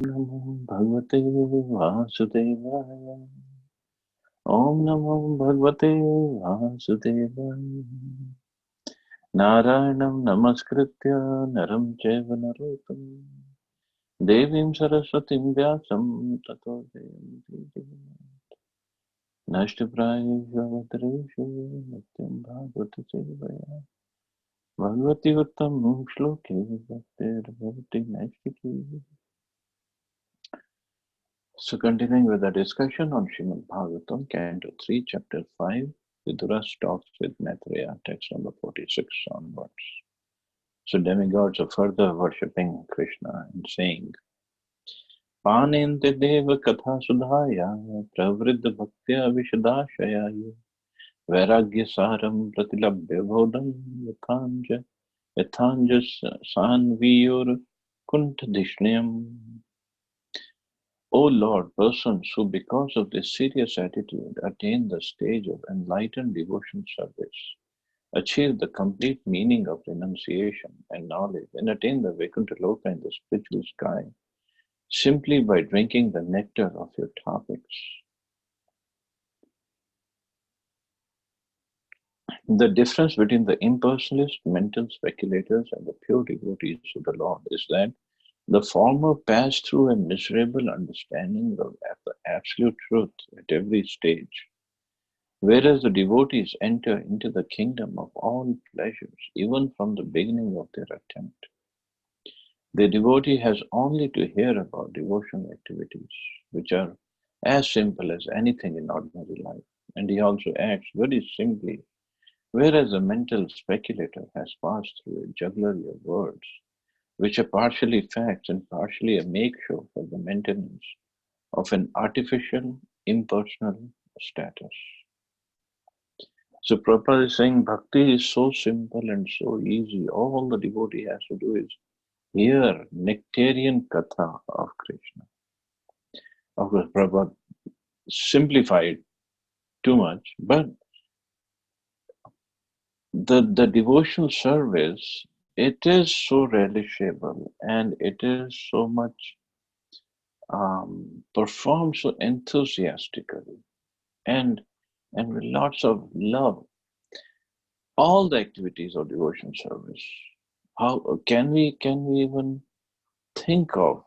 नमो भगवते वासुदेवाय। ओम नमो भगवते वासुदेवाय। नारायणं नमस्कृत्य नरं चैव नरोत्तमं देवीं सरस्वतीं व्यासं ततो जयन्ति। नष्टप्रायेषु अवतरेषु नित्यं भागवत सेवया भगवति उत्तमं श्लोके भक्तिर्भवति नैष्ठिकी। So continuing with the discussion on Srimad Bhagavatam, Canto 3, Chapter 5, Vidura talks with Maitreya, text number 46 onwards. So demigods are further worshipping Krishna and saying, Panente deva katha sudhaya pravriddha bhaktya vishadashaya vairagya saram pratilabhya bodham yathanja sanviyur kuntadishnayam. O Lord, persons who because of this serious attitude attain the stage of enlightened devotion service, achieve the complete meaning of renunciation and knowledge, and attain the Vaikuntha Loka in the spiritual sky, simply by drinking the nectar of your topics. The difference between the impersonalist mental speculators and the pure devotees of the Lord is that the former pass through a miserable understanding of the absolute truth at every stage, whereas the devotees enter into the kingdom of all pleasures, even from the beginning of their attempt. The devotee has only to hear about devotional activities, which are as simple as anything in ordinary life, and he also acts very simply, whereas the mental speculator has passed through a jugglery of words, which are partially facts and partially a make-show for the maintenance of an artificial, impersonal status. So Prabhupada is saying bhakti is so simple and so easy. All the devotee has to do is hear nectarian katha of Krishna. Of course, Prabhupada simplified too much, but the devotional service, it is so relishable and it is so much performed so enthusiastically and with lots of love. All the activities of devotion service. How can we even think of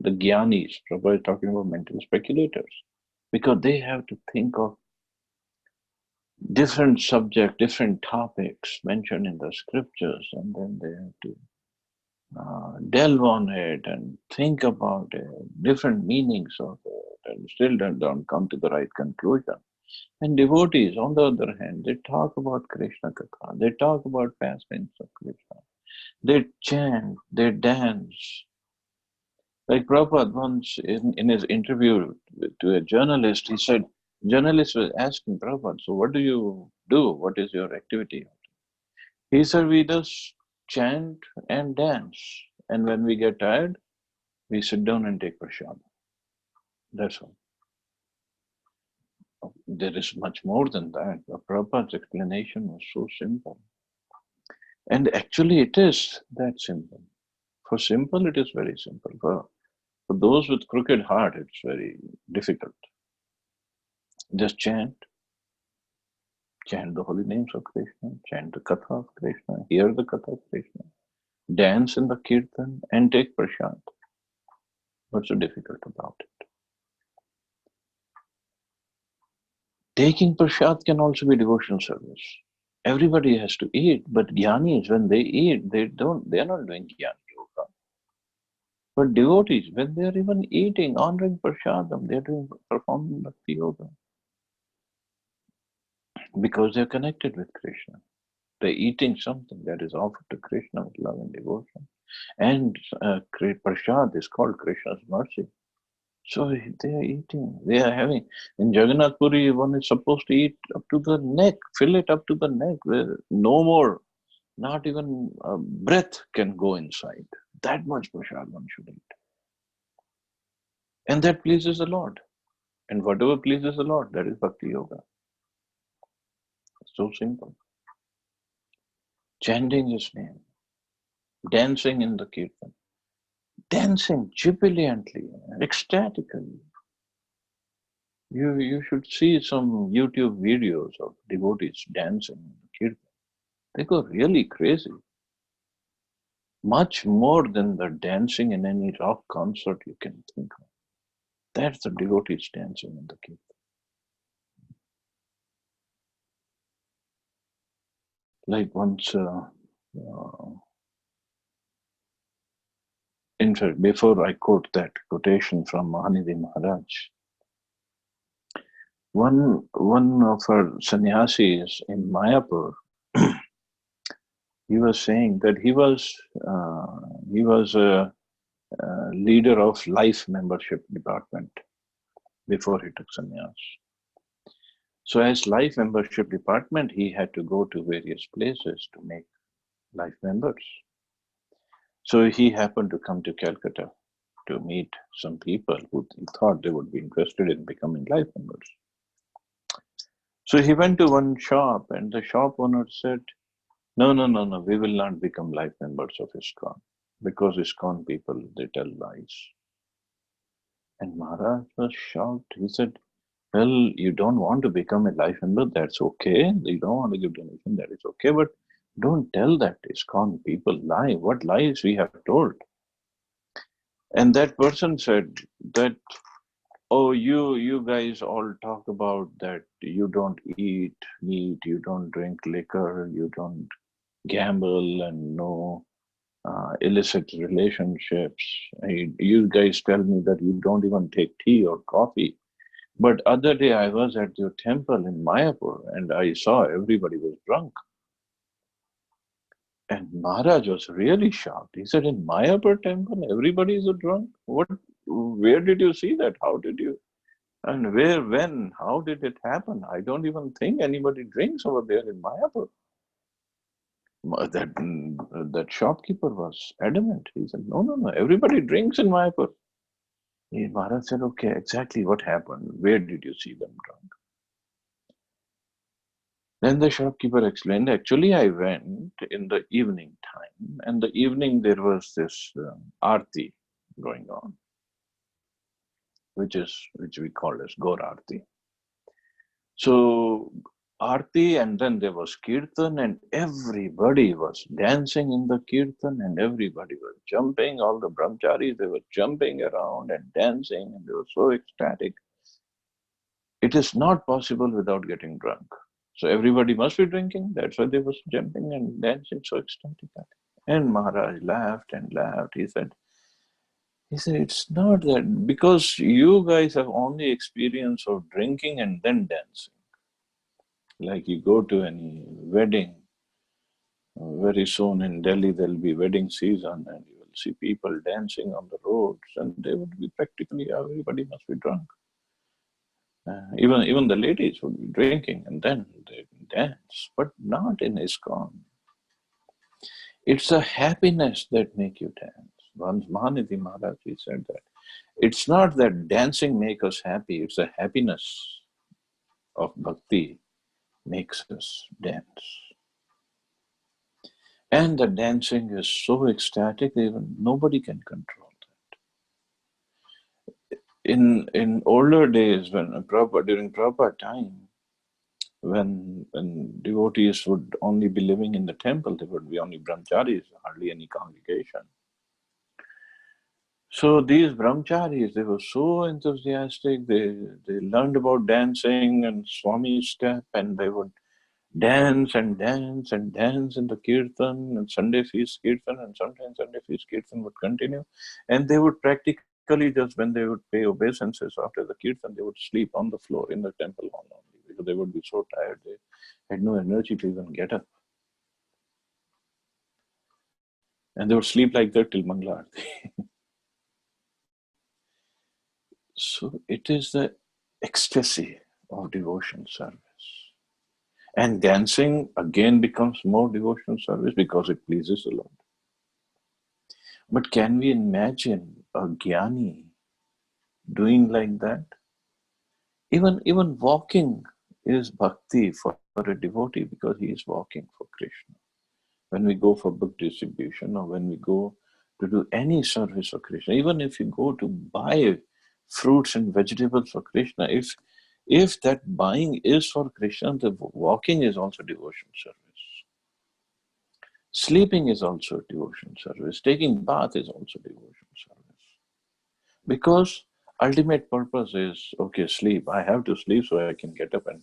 the Gyanis? Prabhupada is talking about mental speculators, because they have to think of different subject, different topics mentioned in the scriptures, and then they have to delve on it and think about it, different meanings of it, and still don't come to the right conclusion. And devotees, on the other hand, they talk about Krishna Katha, they talk about pastimes of Krishna, they chant, they dance. Like Prabhupada once in his interview to a journalist, he said, journalist was asking Prabhupada, so what do you do? What is your activity? He said, we just chant and dance. And when we get tired, we sit down and take prasad. That's all. There is much more than that. But Prabhupada's explanation was so simple. And actually it is that simple. For simple, it is very simple. For those with crooked heart, it's very difficult. Just chant the holy names of Krishna, chant the Katha of Krishna, hear the Katha of Krishna, dance in the Kirtan, and take prasad. What's so difficult about it? Taking prasad can also be devotional service. Everybody has to eat, but jnanis, when they eat, they are not doing jnana yoga. But devotees, when they are even eating, honoring prasadam, they are performing bhakti yoga. Because they are connected with Krishna. They're eating something that is offered to Krishna with love and devotion. And prasad is called Krishna's mercy. So they are eating, they are having. In Jagannath Puri, one is supposed to eat up to the neck, fill it up to the neck, where no more, not even a breath can go inside. That much prasad one should eat. And that pleases the Lord. And whatever pleases the Lord, that is Bhakti Yoga. So simple. Chanting His name, dancing in the Kirtan, dancing jubilantly, ecstatically. You should see some YouTube videos of devotees dancing in the kirtan. They go really crazy. Much more than the dancing in any rock concert you can think of. That's the devotees dancing in the kirtan. Like once, in fact, before I quote that quotation from Mahanidhi Maharaj, one of our sannyasis in Mayapur, he was saying that he was a leader of life membership department before he took sannyas. So as life membership department, he had to go to various places to make life members. So he happened to come to Calcutta to meet some people who he thought they would be interested in becoming life members. So he went to one shop and the shop owner said, no, we will not become life members of ISKCON because ISKCON people, they tell lies. And Maharaj was shocked. He said, well, you don't want to become a life member, that's okay. You don't want to give donation, that is okay. But don't tell that ISKCON people lie. What lies we have told? And that person said that, oh, you guys all talk about that you don't eat meat, you don't drink liquor, you don't gamble and no illicit relationships. You guys tell me that you don't even take tea or coffee. But other day I was at your temple in Mayapur and I saw everybody was drunk. And Maharaj was really shocked. He said, in Mayapur temple, everybody is a drunk? Where did you see that? How did you? And where, when, how did it happen? I don't even think anybody drinks over there in Mayapur. That shopkeeper was adamant. He said, no, everybody drinks in Mayapur. Maharaj said, okay, exactly what happened? Where did you see them drunk? Then the shopkeeper explained, actually I went in the evening time, and the evening there was this arti going on, which we call as Gaur Arti. So Arti, and then there was Kirtan, and everybody was dancing in the Kirtan, and everybody was jumping. All the brahmacharis, they were jumping around and dancing, and they were so ecstatic. It is not possible without getting drunk. So everybody must be drinking. That's why they was jumping and dancing so ecstatic. And Maharaj laughed and laughed. He said, it's not that, because you guys have only experience of drinking and then dancing. Like you go to any wedding, very soon in Delhi there'll be wedding season and you will see people dancing on the roads and they would be practically, everybody must be drunk. Even the ladies would be drinking and then they dance, but not in ISKCON. It's a happiness that make you dance. Once Mahanidhi Maharaj, he said that. It's not that dancing makes us happy, it's the happiness of bhakti makes us dance. And the dancing is so ecstatic, even nobody can control that. In older days, during Prabhupada time, when devotees would only be living in the temple, there would be only brahmacharis, hardly any congregation. So these brahmacharis, they were so enthusiastic. They learned about dancing and Swami step, and they would dance and dance and dance in the kirtan, and Sunday feast kirtan, and sometimes Sunday feast kirtan would continue. And they would practically just, when they would pay obeisances after the kirtan, they would sleep on the floor in the temple hall only, because they would be so tired. They had no energy to even get up. And they would sleep like that till Mangala Aarti. So it is the ecstasy of devotion service. And dancing again becomes more devotional service because it pleases the Lord. But can we imagine a jnani doing like that? Even walking is bhakti for a devotee because he is walking for Krishna. When we go for book distribution or when we go to do any service for Krishna. Even if you go to buy fruits and vegetables for Krishna, if that buying is for Krishna, the walking is also devotion service. Sleeping is also devotion service. Taking bath is also devotion service. Because ultimate purpose is, okay, sleep. I have to sleep so I can get up and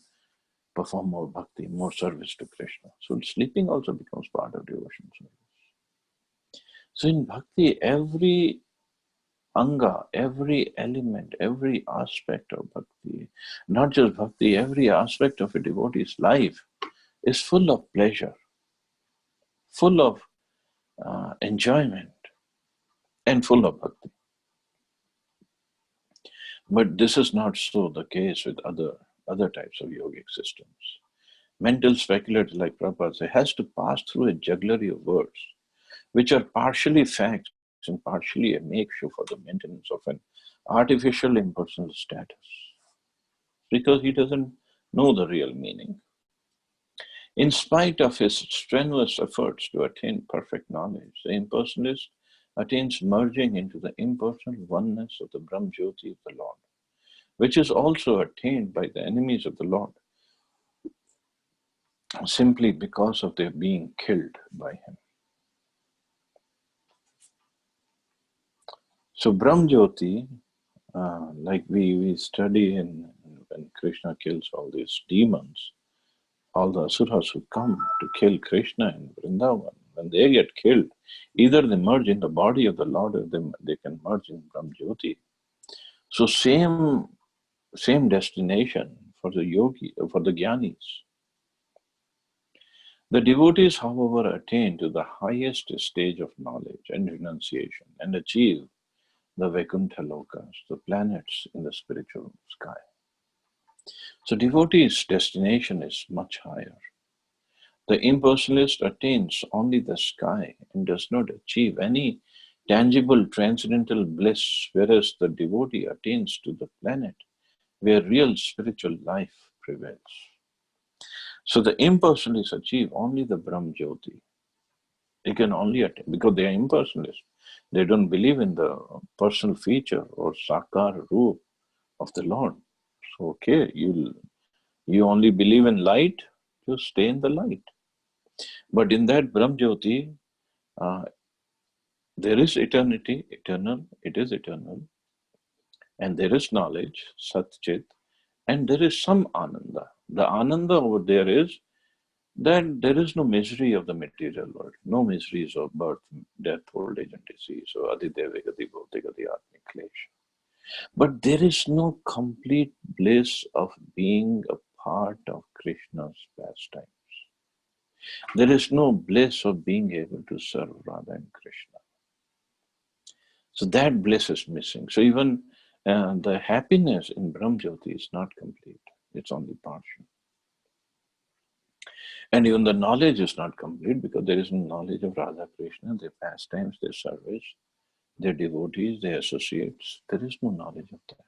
perform more bhakti, more service to Krishna. So sleeping also becomes part of devotion service. So in bhakti, every anga, every element, every aspect of bhakti, not just bhakti, every aspect of a devotee's life is full of pleasure, full of enjoyment, and full of bhakti. But this is not so the case with other types of yogic systems. Mental speculators like Prabhupada say has to pass through a jugglery of words, which are partially facts and partially a makeshift for the maintenance of an artificial impersonal status, because he doesn't know the real meaning. In spite of his strenuous efforts to attain perfect knowledge, the impersonalist attains merging into the impersonal oneness of the Brahm Jyoti of the Lord, which is also attained by the enemies of the Lord simply because of their being killed by him. So Brahm Jyoti, like we study when Krishna kills all these demons, all the asuras who come to kill Krishna in Vrindavan, when they get killed, either they merge in the body of the Lord or they can merge in Brahm Jyoti. So same destination for the yogi, for the jnanis. The devotees, however, attain to the highest stage of knowledge and renunciation and achieve the Vaikuntha Lokas, the planets in the spiritual sky. So devotee's destination is much higher. The impersonalist attains only the sky and does not achieve any tangible transcendental bliss, whereas the devotee attains to the planet where real spiritual life prevails. So the impersonalists achieve only the Brahm Jyoti. They can only attain, because they are impersonalists. They don't believe in the personal feature or sakar roop of the Lord. So okay, you only believe in light, you stay in the light. But in that Brahm Jyoti, there is eternity, eternal, it is eternal. And there is knowledge, Sat-Chit, and there is some Ananda. The Ananda over there is that there is no misery of the material world, no miseries of birth, death, old age, and disease, or Adidevegati, Bhautigati, Atmik Klesha. But there is no complete bliss of being a part of Krishna's pastimes. There is no bliss of being able to serve Radha and Krishna. So that bliss is missing. So even the happiness in Brahm Jyoti is not complete. It's only partial. And even the knowledge is not complete because there is no knowledge of Radha Krishna, their pastimes, their service, their devotees, their associates. There is no knowledge of that.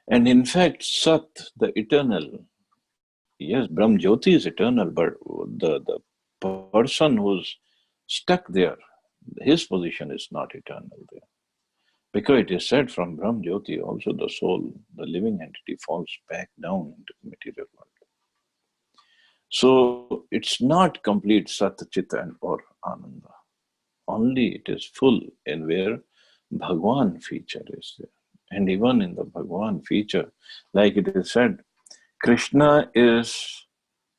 And in fact, Sat, the eternal, yes, Brahm Jyoti is eternal, but the person who's stuck there, his position is not eternal there. Because it is said from Brahm Jyoti, also the soul, the living entity, falls back down into the material world. So it's not complete Sat, Chit, or Ananda. Only it is full in where Bhagwan feature is there. And even in the Bhagwan feature, like it is said, Krishna is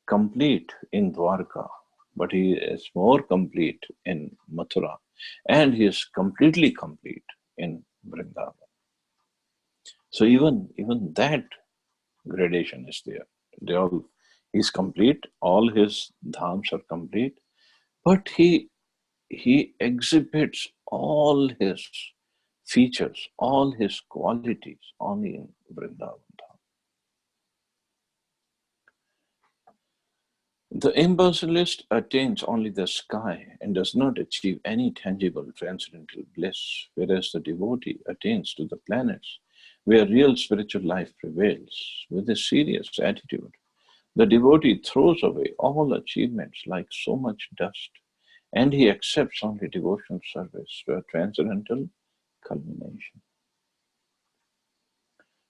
complete in Dwarka, but he is more complete in Mathura, and he is completely complete in Vrindavan. So even that gradation is there. He's complete, all his dhams are complete, but he exhibits all his features, all his qualities only in Vrindavan. The impersonalist attains only the sky and does not achieve any tangible transcendental bliss, whereas the devotee attains to the planets where real spiritual life prevails. With a serious attitude, the devotee throws away all achievements like so much dust and he accepts only devotional service to a transcendental culmination.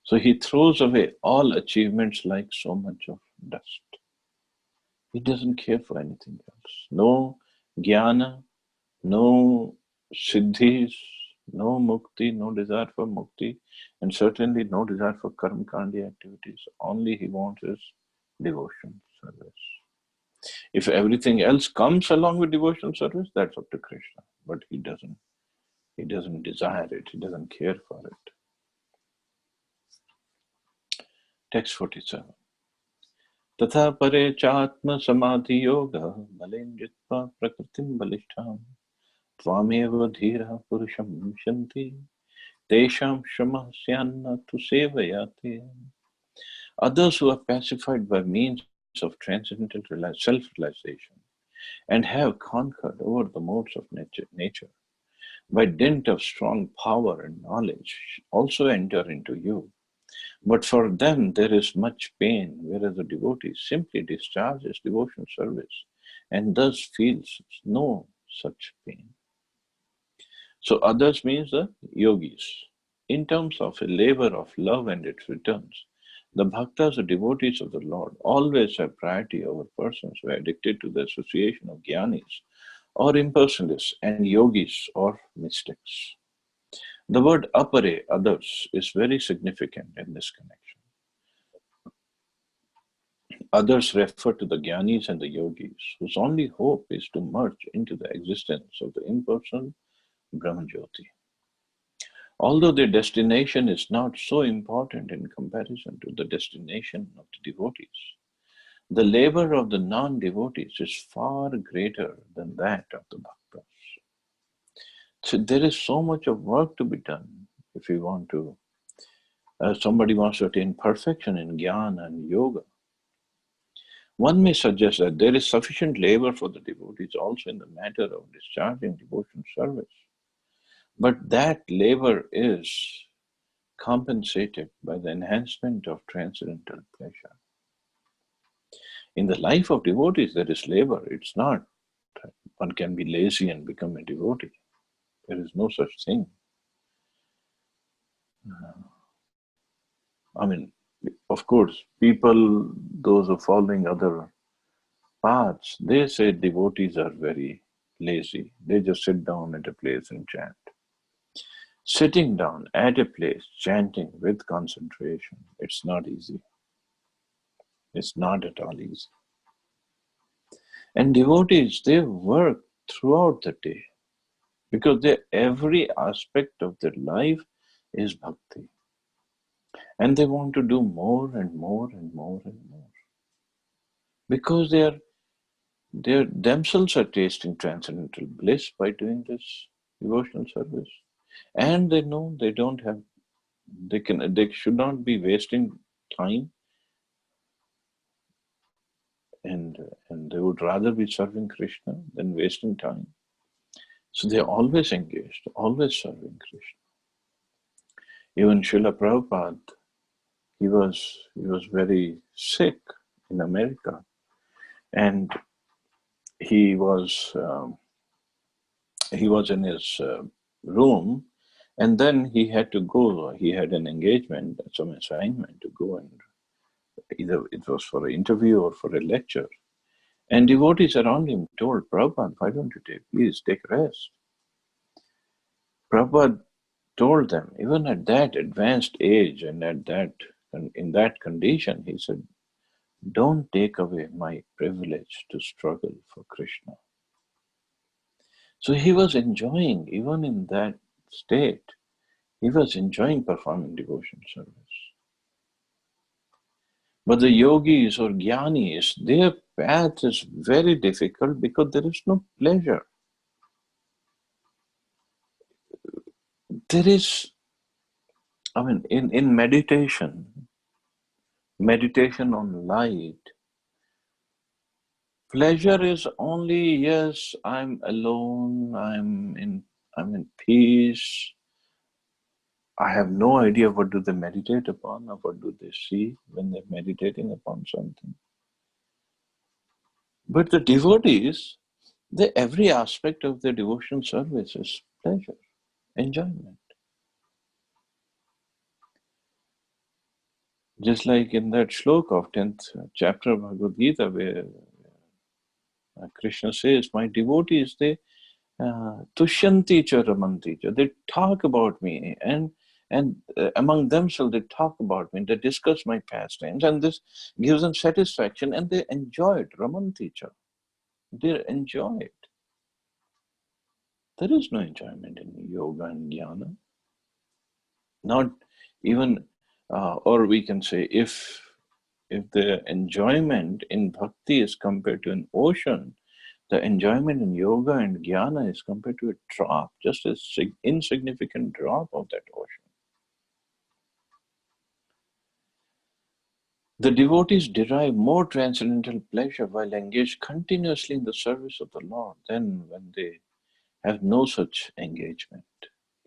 So he throws away all achievements like so much of dust. He doesn't care for anything else. No jnana, no siddhis, no mukti, no desire for mukti, and certainly no desire for karma kandi activities. Only he wants is devotion service. If everything else comes along with devotional service, that's up to Krishna. But he doesn't desire it, he doesn't care for it. Text 47. Tatha pare chatma samadhi yoga balen jitva prakritim balishtham tvameva dhira purusham shanti tesham shamah syanna tu sevayate. Others who are pacified by means of transcendental self-realization and have conquered over the modes of nature by dint of strong power and knowledge also enter into you. But for them there is much pain, whereas the devotee simply discharges devotional service and thus feels no such pain. So others means the yogis. In terms of a labor of love and its returns, the bhaktas or devotees of the Lord always have priority over persons who are addicted to the association of jnanis or impersonalists and yogis or mystics. The word apare, others, is very significant in this connection. Others refer to the jnanis and the yogis, whose only hope is to merge into the existence of the impersonal Brahmajyoti. Although their destination is not so important in comparison to the destination of the devotees, the labor of the non-devotees is far greater than that of the bhaktas. So there is so much of work to be done if you want to, somebody wants to attain perfection in jnana and yoga. One may suggest that there is sufficient labor for the devotees also in the matter of discharging devotional service. But that labor is compensated by the enhancement of transcendental pleasure. In the life of devotees, there is labor. It's not that one can be lazy and become a devotee. There is no such thing. I mean, of course, people, those who are following other paths, they say devotees are very lazy. They just sit down at a place and chant. Sitting down at a place, chanting with concentration, it's not easy. It's not at all easy. And devotees, they work throughout the day because every aspect of their life is bhakti. And they want to do more and more and more and more. Because they themselves are tasting transcendental bliss by doing this devotional service. And they know they don't have, they should not be wasting time, and they would rather be serving Krishna than wasting time. So they're always engaged, always serving Krishna. Even Srila Prabhupada, he was very sick in America, and he was in his room, and then he had to go. He had an engagement, some assignment to go, and either it was for an interview or for a lecture. And devotees around him told Prabhupada, why don't you please take rest? Prabhupada told them, even at that advanced age and in that condition, he said, don't take away my privilege to struggle for Krishna. So he was enjoying, even in that state, he was enjoying performing devotion service. But the yogis or jnanis, their path is very difficult because there is no pleasure. There is, I mean, in meditation on light, pleasure is only, yes, I'm alone, I'm in peace. I have no idea what do they meditate upon or what do they see when they're meditating upon something. But the devotees, Every aspect of the devotional service is pleasure, enjoyment. Just like in that shloka of 10th chapter of Bhagavad Gita, where Krishna says, my devotees, they tushyanti cha ramanti cha. They talk about me, and among themselves they talk about me. They discuss my pastimes, and this gives them satisfaction, and they enjoy it. Ramanti cha. They enjoy it. There is no enjoyment in yoga and jnana. Not even, or we can say, if the enjoyment in bhakti is compared to an ocean, the enjoyment in yoga and jnana is compared to a drop, just a insignificant drop of that ocean. The devotees derive more transcendental pleasure while engaged continuously in the service of the Lord than when they have no such engagement.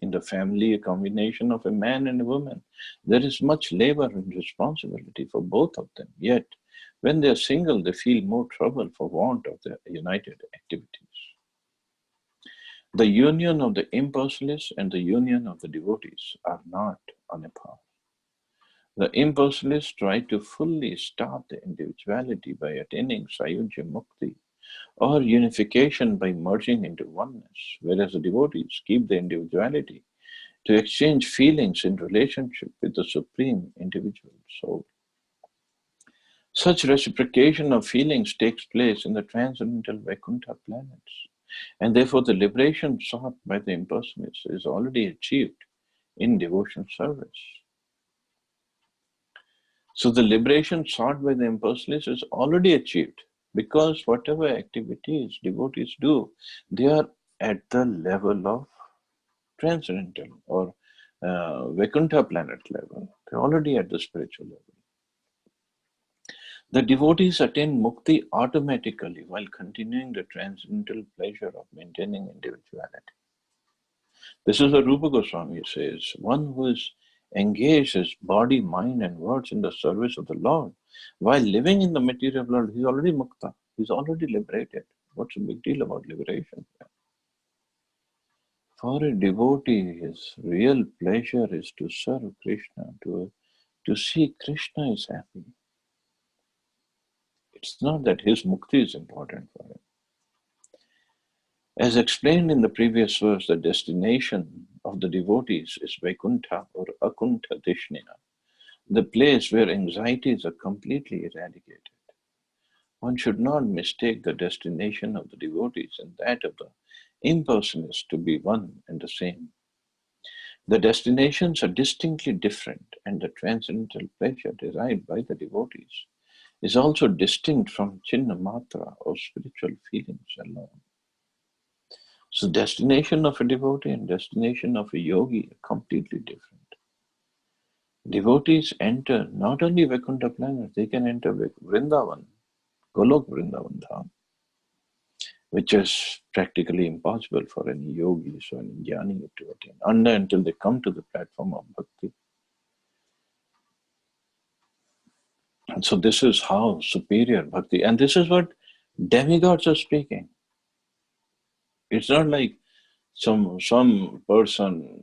In the family, a combination of a man and a woman, there is much labor and responsibility for both of them. Yet, when they are single, they feel more trouble for want of their united activities. The union of the impersonalists and the union of the devotees are not on a par. The impersonalists try to fully stop the individuality by attaining Sayujya Mukti or unification by merging into oneness, whereas the devotees keep the individuality to exchange feelings in relationship with the Supreme Individual Soul. Such reciprocation of feelings takes place in the transcendental Vaikuntha planets, and therefore the liberation sought by the impersonalists is already achieved in devotion service. So the liberation sought by the impersonalists is already achieved, because whatever activities devotees do, they are at the level of transcendental or Vaikuntha planet level. They're already at the spiritual level. The devotees attain mukti automatically while continuing the transcendental pleasure of maintaining individuality. This is what Rupa Goswami says. One who is engaged his body, mind, and words in the service of the Lord, while living in the material world, he's already mukta. He's already liberated. What's the big deal about liberation? For a devotee, his real pleasure is to serve Krishna, to see Krishna is happy. It's not that his mukti is important for him. As explained in the previous verse, the destination of the devotees is Vaikuntha or Akuntha Dishniya, the place where anxieties are completely eradicated. One should not mistake the destination of the devotees and that of the impersonalists to be one and the same. The destinations are distinctly different, and the transcendental pleasure derived by the devotees is also distinct from Chinna Matra or spiritual feelings alone. So destination of a devotee and destination of a yogi are completely different. Devotees enter not only Vaikuntha planet, they can enter Vrindavan, Golok Vrindavan Dham, which is practically impossible for any yogis or any jnani to attain, until they come to the platform of bhakti. And so this is how superior bhakti, and this is what demigods are speaking. It's not like some person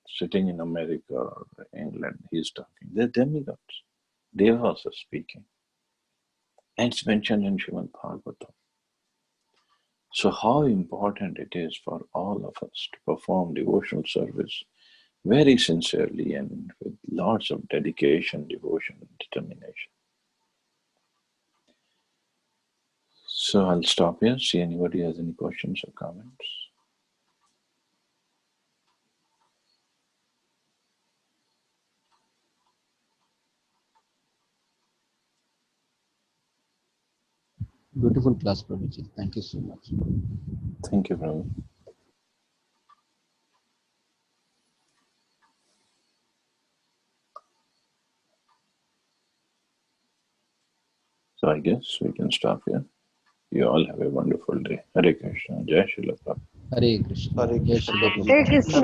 sitting in America or England, he's talking. They're demigods. Devas are speaking. And it's mentioned in Srimad Bhagavatam. So how important it is for all of us to perform devotional service very sincerely and with lots of dedication, devotion, and determination. So I'll stop here, see anybody has any questions or comments. Beautiful class, Prabhuji. Thank you so much. Thank you, Prabhu. So I guess we can stop here. You all have a wonderful day. Hare Krishna. Jai Srila Prabhupada. Hare Krishna. Hare Jai Krishna, Shri Prabhuji. Hare Krishna.